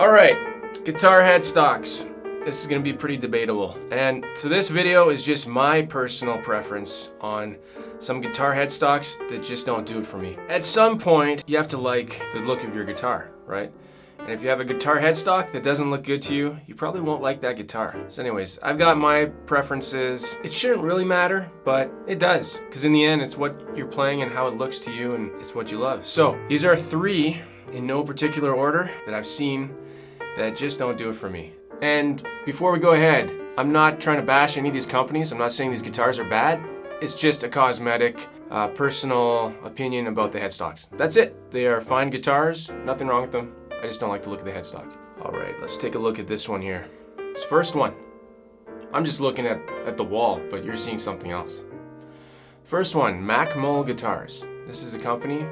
Alright, guitar headstocks. This is going to be pretty debatable. And so this video is just my personal preference on some guitar headstocks that just don't do it for me. At some point, you have to like the look of your guitar, right? And if you have a guitar headstock that doesn't look good to you, you probably won't like that guitar. So anyways, I've got my preferences. It shouldn't really matter, but it does. Because in the end, it's what you're playing and how it looks to you, and it's what you love. So these are 3, in no particular order, that I've seen that just don't do it for me. And before we go ahead, I'm not trying to bash any of these companies. I'm not saying these guitars are bad. It's just a cosmetic, personal opinion about the headstocks. That's it. They are fine guitars, nothing wrong with them. I just don't like the look of the headstock. All right, let's take a look at this one here. This first one, I'm just looking at the wall, but you're seeing something else. First one, Mac Mull Guitars. This is a company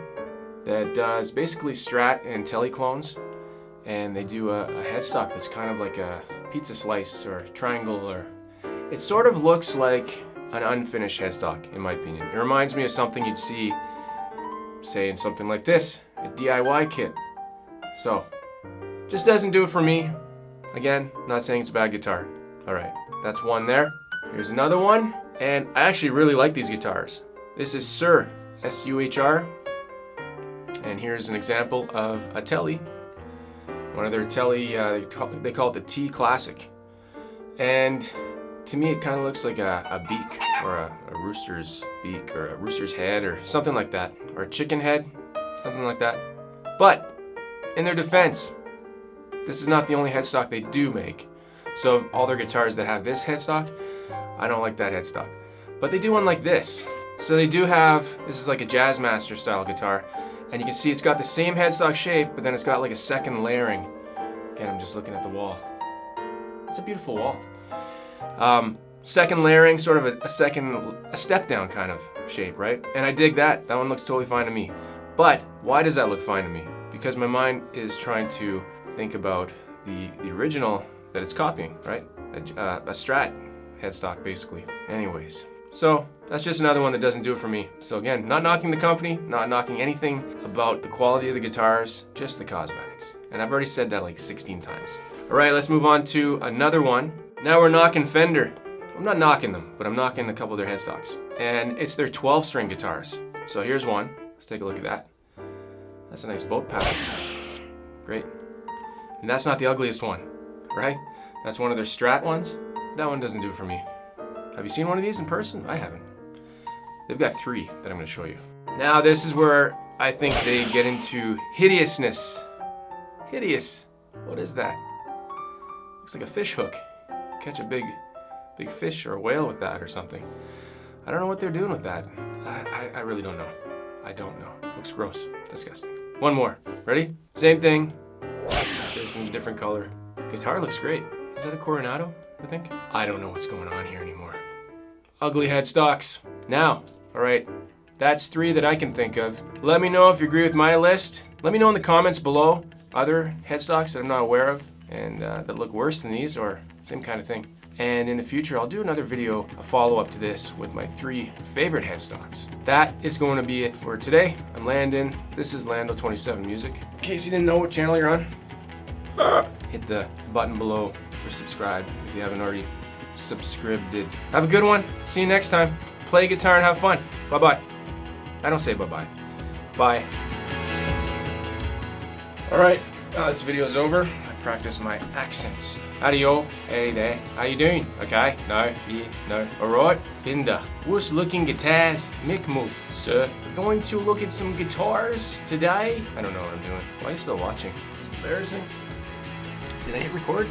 that does basically Strat and Tele clones, and they do a headstock that's kind of like a pizza slice or triangle, or it sort of looks like an unfinished headstock, in my opinion. It reminds me of something you'd see, say, in something like this, a DIY kit. So, just doesn't do it for me. Again, not saying it's a bad guitar. All right, that's one there. Here's another one, and I actually really like these guitars. This is Suhr, S-U-H-R, and here's an example of a Tele. One of their Tele, they call it the T Classic. And to me, it kind of looks like a beak, or a rooster's beak, or a rooster's head, or something like that, or a chicken head, something like that. But in their defense, this is not the only headstock they do make. So of all their guitars that have this headstock, I don't like that headstock. But they do one like this. So they do have, this is like a Jazzmaster style guitar, and you can see it's got the same headstock shape, but then it's got like a second layering. Again, I'm just looking at the wall. It's a beautiful wall. Second layering, sort of a step down kind of shape, right? And I dig that. That one looks totally fine to me. But why does that look fine to me? Because my mind is trying to think about the original that it's copying, right? A Strat headstock, basically. Anyways, so that's just another one that doesn't do it for me. So again, not knocking the company, not knocking anything about the quality of the guitars, just the cosmetics. And I've already said that like 16 times. All right, let's move on to another one. Now we're knocking Fender. I'm not knocking them, but I'm knocking a couple of their headstocks. And it's their 12-string guitars. So here's one. Let's take a look at that. That's a nice boat pattern. Great. And that's not the ugliest one, right? That's one of their Strat ones. That one doesn't do it for me. Have you seen one of these in person? I haven't. They've got 3 that I'm going to show you. Now this is where I think they get into hideousness. Hideous. What is that? Looks like a fish hook. Catch a big fish or a whale with that or something. I don't know what they're doing with that. I really don't know. I don't know. Looks gross. Disgusting. One more. Ready? Same thing. There's some different color. The guitar looks great. Is that a Coronado, I think? I don't know what's going on here anymore. Ugly headstocks. Now, all right, that's 3 that I can think of. Let me know if you agree with my list. Let me know in the comments below other headstocks that I'm not aware of and that look worse than these, or same kind of thing. And in the future, I'll do another video, a follow-up to this, with my 3 favorite headstocks. That is going to be it for today. I'm Landon. This is Lando27 Music. In case you didn't know what channel you're on, hit the button below for subscribe if you haven't already subscribed. Have a good one. See you next time. Play guitar and have fun. Bye-bye. I don't say bye-bye. Bye. All right, this video is over. I practice my accents. Adio, hey there, how you doing? Okay, no, yeah, no, alright. Fender, worst looking guitars, Mick Mull. So, we're going to look at some guitars today. I don't know what I'm doing. Why are you still watching? It's embarrassing. Did I hit record?